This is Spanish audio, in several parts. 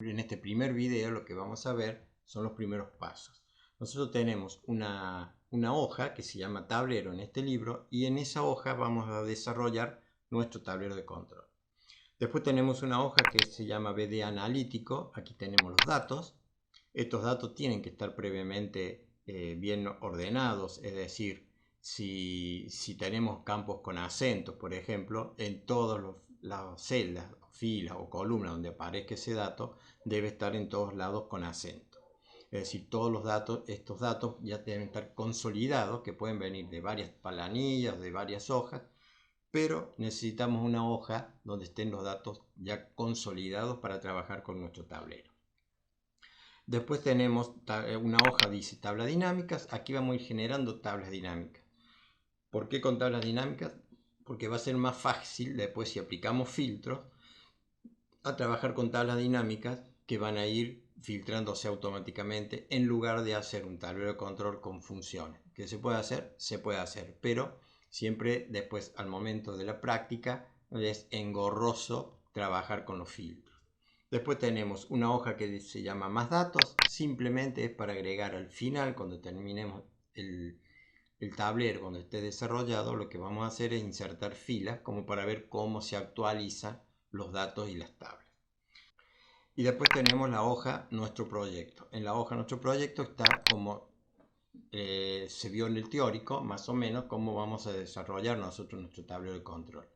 En este primer video lo que vamos a ver son los primeros pasos. Nosotros tenemos una hoja que se llama tablero en este libro y en esa hoja vamos a desarrollar nuestro tablero de control. Después tenemos una hoja que se llama BD analítico. Aquí tenemos los datos. Estos datos tienen que estar previamente bien ordenados, es decir, si tenemos campos con acentos, por ejemplo, en todas las celdas, filas o columnas donde aparezca ese dato, debe estar en todos lados con acento. Es decir, todos los datos, estos datos ya deben estar consolidados, que pueden venir de varias planillas, de varias hojas, pero necesitamos una hoja donde estén los datos ya consolidados para trabajar con nuestro tablero. Después tenemos una hoja, dice tablas dinámicas. Aquí vamos a ir generando tablas dinámicas. ¿Por qué con tablas dinámicas? Porque va a ser más fácil después, si aplicamos filtros, a trabajar con tablas dinámicas que van a ir filtrándose automáticamente en lugar de hacer un tablero de control con funciones. ¿Qué se puede hacer? Se puede hacer, pero siempre después al momento de la práctica es engorroso trabajar con los filtros. Después tenemos una hoja que se llama más datos, simplemente es para agregar al final, cuando terminemos el tablero, cuando esté desarrollado, lo que vamos a hacer es insertar filas como para ver cómo se actualizan los datos y las tablas. Y después tenemos la hoja nuestro proyecto. En la hoja nuestro proyecto está como se vio en el teórico, más o menos, cómo vamos a desarrollar nosotros nuestro tablero de control.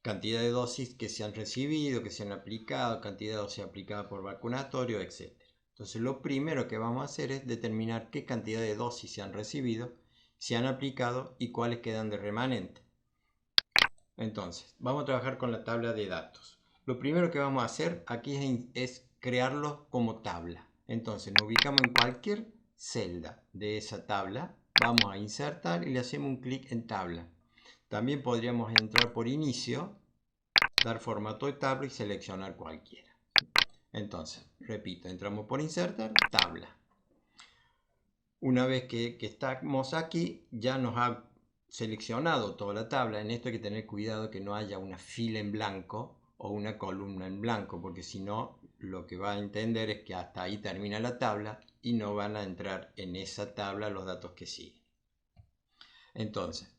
Cantidad de dosis que se han recibido, que se han aplicado, cantidad de dosis aplicada por vacunatorio, etc. Entonces lo primero que vamos a hacer es determinar qué cantidad de dosis se han recibido, se han aplicado y cuáles quedan de remanente. Entonces, vamos a trabajar con la tabla de datos. Lo primero que vamos a hacer aquí es crearlo como tabla. Entonces, nos ubicamos en cualquier celda de esa tabla, vamos a insertar y le hacemos un clic en tabla. También podríamos entrar por inicio, dar formato de tabla y seleccionar cualquiera. Entonces, repito, entramos por insertar, tabla. Una vez que estamos aquí, ya nos ha seleccionado toda la tabla. En esto hay que tener cuidado que no haya una fila en blanco o una columna en blanco, porque si no, lo que va a entender es que hasta ahí termina la tabla y no van a entrar en esa tabla los datos que siguen. Entonces,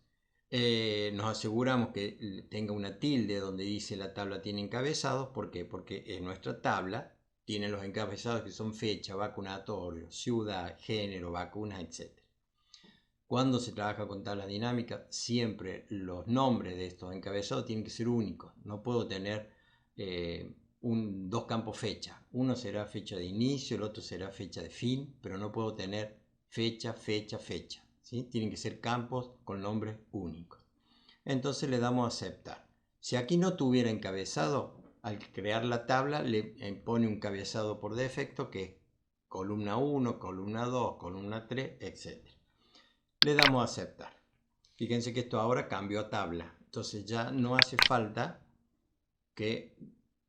nos aseguramos que tenga una tilde donde dice la tabla tiene encabezados. ¿Por qué? Porque en nuestra tabla tiene los encabezados que son fecha, vacunatorio, ciudad, género, vacunas, etc. Cuando se trabaja con tablas dinámicas, siempre los nombres de estos encabezados tienen que ser únicos. No puedo tener dos campos fecha. Uno será fecha de inicio, el otro será fecha de fin, pero no puedo tener fecha, fecha, fecha. ¿Sí? Tienen que ser campos con nombres únicos. Entonces le damos a aceptar. Si aquí no tuviera encabezado, al crear la tabla le pone un encabezado por defecto que es columna 1, columna 2, columna 3, etc. Le damos a aceptar. Fíjense que esto ahora cambió a tabla. Entonces ya no hace falta que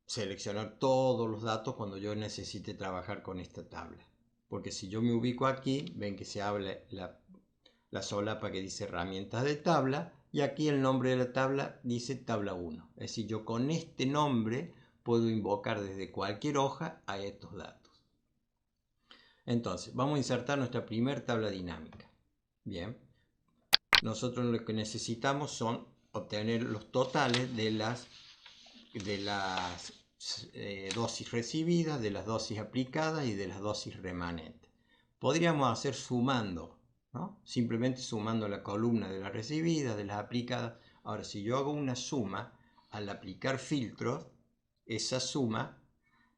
seleccionar todos los datos cuando yo necesite trabajar con esta tabla. Porque si yo me ubico aquí, ven que se abre la solapa que dice herramientas de tabla y aquí el nombre de la tabla dice tabla 1. Es decir, yo con este nombre puedo invocar desde cualquier hoja a estos datos. Entonces, vamos a insertar nuestra primera tabla dinámica. Bien. Nosotros lo que necesitamos son obtener los totales de las dosis recibidas, de las dosis aplicadas y de las dosis remanentes. Podríamos hacer sumando, ¿no? Simplemente sumando la columna de las recibidas, de las aplicadas. Ahora, si yo hago una suma, al aplicar filtros, esa suma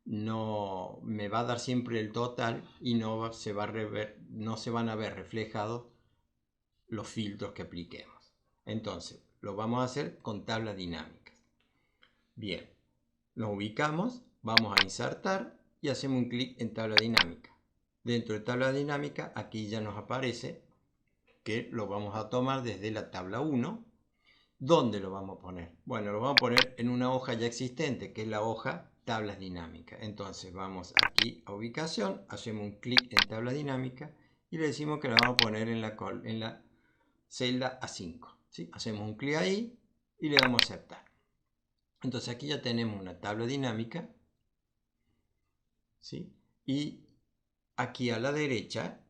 no me va a dar siempre el total y no se van a ver reflejados los filtros que apliquemos. Entonces, lo vamos a hacer con tablas dinámicas. Bien, nos ubicamos, vamos a insertar y hacemos un clic en tabla dinámica. Dentro de tabla dinámica, aquí ya nos aparece que lo vamos a tomar desde la tabla 1. ¿Dónde lo vamos a poner? Bueno, lo vamos a poner en una hoja ya existente, que es la hoja tablas dinámicas. Entonces vamos aquí a ubicación, hacemos un clic en tabla dinámica y le decimos que la vamos a poner en la celda A5. ¿Sí? Hacemos un clic ahí y le damos a aceptar. Entonces aquí ya tenemos una tabla dinámica ¿sí? Y aquí a la derecha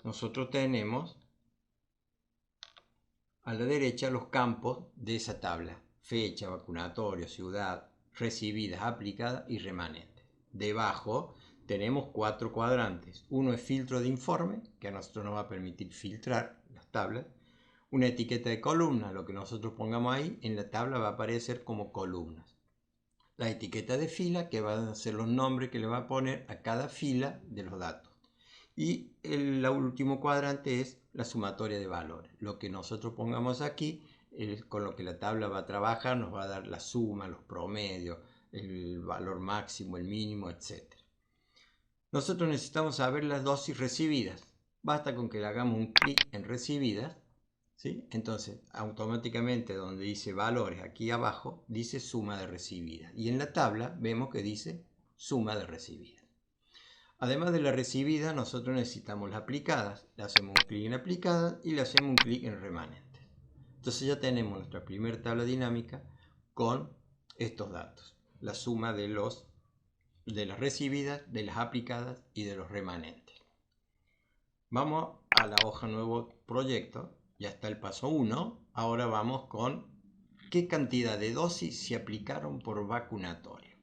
nosotros tenemos a la derecha los campos de esa tabla: fecha, vacunatorio, ciudad, recibidas, aplicadas y remanentes. Debajo tenemos 4 cuadrantes. Uno es filtro de informe, que a nosotros nos va a permitir filtrar las tablas. Una etiqueta de columna, lo que nosotros pongamos ahí en la tabla va a aparecer como columnas. La etiqueta de fila, que van a ser los nombres que le va a poner a cada fila de los datos. Y el último cuadrante es la sumatoria de valores. Lo que nosotros pongamos aquí, con lo que la tabla va a trabajar, nos va a dar la suma, los promedios, el valor máximo, el mínimo, etc. Nosotros necesitamos saber las dosis recibidas. Basta con que le hagamos un clic en recibidas, ¿sí? Entonces, automáticamente donde dice valores, aquí abajo, dice suma de recibidas. Y en la tabla vemos que dice suma de recibidas. Además de la recibida, nosotros necesitamos las aplicadas. Le hacemos un clic en aplicadas y le hacemos un clic en remanentes. Entonces ya tenemos nuestra primera tabla dinámica con estos datos. La suma de las recibidas, de las aplicadas y de los remanentes. Vamos a la hoja nuevo proyecto. Ya está el paso 1. Ahora vamos con qué cantidad de dosis se aplicaron por vacunatorio.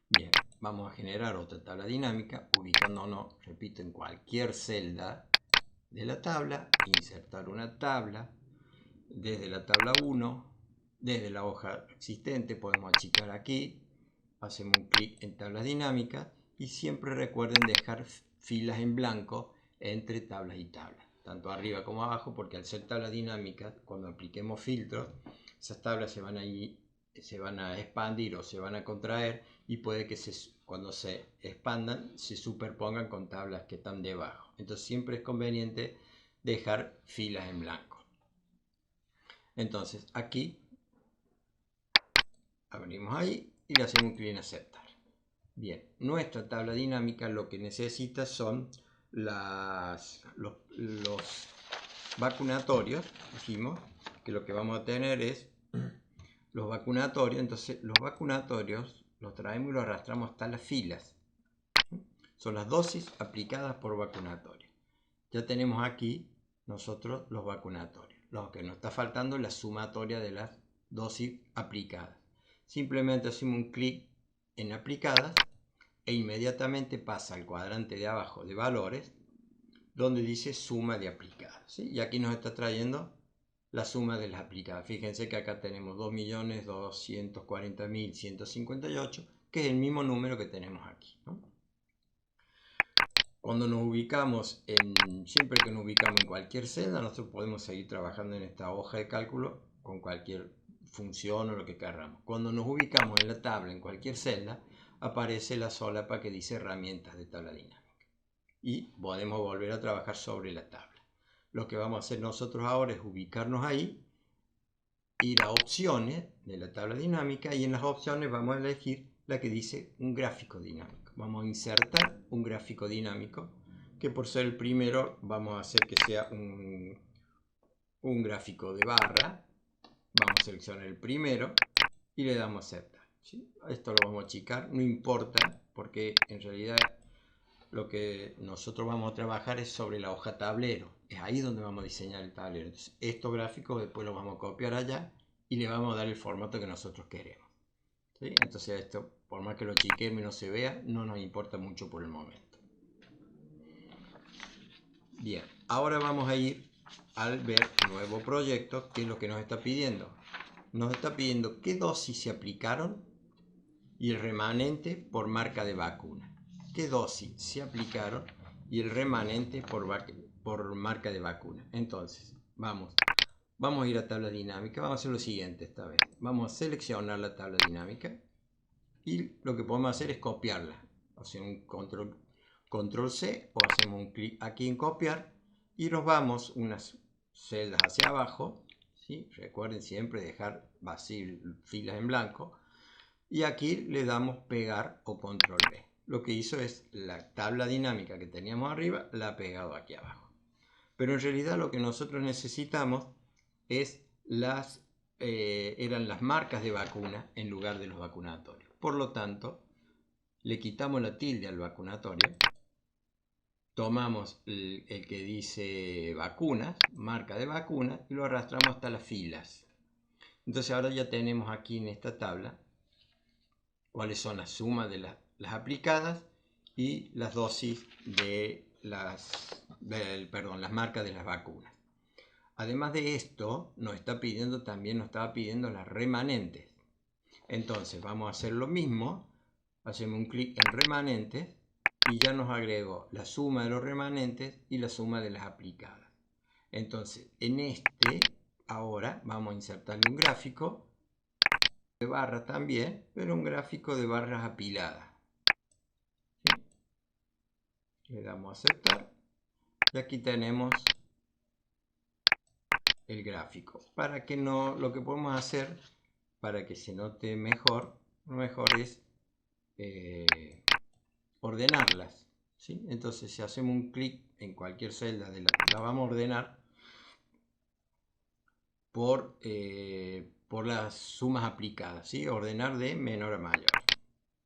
Bien, vamos a generar otra tabla dinámica ubicándonos, repito, en cualquier celda de la tabla. Insertar una tabla. Desde la tabla 1, desde la hoja existente podemos achicar aquí. Hacemos un clic en tablas dinámicas y siempre recuerden dejar filas en blanco entre tablas y tablas, tanto arriba como abajo, porque al ser tablas dinámicas, cuando apliquemos filtros, esas tablas se van a expandir o se van a contraer y puede que cuando se expandan se superpongan con tablas que están debajo. Entonces siempre es conveniente dejar filas en blanco. Entonces aquí abrimos ahí y le hacemos un clic en aceptar. Bien, nuestra tabla dinámica lo que necesita son los vacunatorios. Dijimos que lo que vamos a tener es los vacunatorios. Entonces los vacunatorios los traemos y los arrastramos hasta las filas. Son las dosis aplicadas por vacunatorio. Ya tenemos aquí nosotros los vacunatorios. Lo que nos está faltando es la sumatoria de las dosis aplicadas. Simplemente hacemos un clic en aplicadas e inmediatamente pasa al cuadrante de abajo de valores, donde dice suma de aplicadas, ¿sí? Y aquí nos está trayendo la suma de las aplicadas. Fíjense que acá tenemos 2.240.158, que es el mismo número que tenemos aquí, ¿no? Cuando nos ubicamos siempre que nos ubicamos en cualquier celda, nosotros podemos seguir trabajando en esta hoja de cálculo con cualquier función o lo que queramos. Cuando nos ubicamos en la tabla, en cualquier celda, aparece la solapa que dice herramientas de tabla dinámica. Y podemos volver a trabajar sobre la tabla. Lo que vamos a hacer nosotros ahora es ubicarnos ahí, ir a opciones de la tabla dinámica y en las opciones vamos a elegir la que dice un gráfico dinámico. Vamos a insertar un gráfico dinámico, que por ser el primero vamos a hacer que sea un gráfico de barra. Vamos a seleccionar el primero y le damos aceptar, ¿sí? Esto lo vamos a achicar, no importa, porque en realidad lo que nosotros vamos a trabajar es sobre la hoja tablero. Es ahí donde vamos a diseñar el tablero. Entonces, estos gráficos después los vamos a copiar allá y le vamos a dar el formato que nosotros queremos, ¿sí? Entonces esto, por más que lo chiquemos y no se vea, no nos importa mucho por el momento. Bien, ahora vamos a ir al ver nuevo proyecto, que es lo que nos está pidiendo. Nos está pidiendo qué dosis se aplicaron y el remanente por marca de vacuna. ¿Qué dosis se aplicaron y el remanente por marca de vacuna? Entonces, vamos a ir a tabla dinámica. Vamos a hacer lo siguiente esta vez. Vamos a seleccionar la tabla dinámica y lo que podemos hacer es copiarla. Hacemos un control C o hacemos un clic aquí en copiar y nos vamos unas celdas hacia abajo, ¿sí? Recuerden siempre dejar vacío filas en blanco. Y aquí le damos pegar o control B. Lo que hizo es la tabla dinámica que teníamos arriba, la ha pegado aquí abajo. Pero en realidad lo que nosotros necesitamos es eran las marcas de vacuna en lugar de los vacunatorios. Por lo tanto, le quitamos la tilde al vacunatorio, tomamos el que dice vacunas, marca de vacuna, y lo arrastramos hasta las filas. Entonces ahora ya tenemos aquí en esta tabla cuáles son las sumas de las aplicadas y las dosis de las marcas de las vacunas. Además de esto, nos estaba pidiendo las remanentes. Entonces vamos a hacer lo mismo, hacemos un clic en remanentes y ya nos agregó la suma de los remanentes y la suma de las aplicadas. Entonces en ahora vamos a insertarle un gráfico de barras también, pero un gráfico de barras apiladas. ¿Sí? Le damos a aceptar y aquí tenemos el gráfico. Para que no, lo que podemos hacer para que se note mejor, lo mejor es ordenarlas. ¿Sí? Entonces si hacemos un clic en cualquier celda de la vamos a ordenar por las sumas aplicadas, ¿sí? Ordenar de menor a mayor.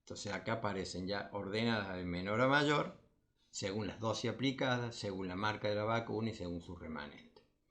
Entonces acá aparecen ya ordenadas de menor a mayor según las dosis aplicadas, según la marca de la vacuna y según sus remanentes.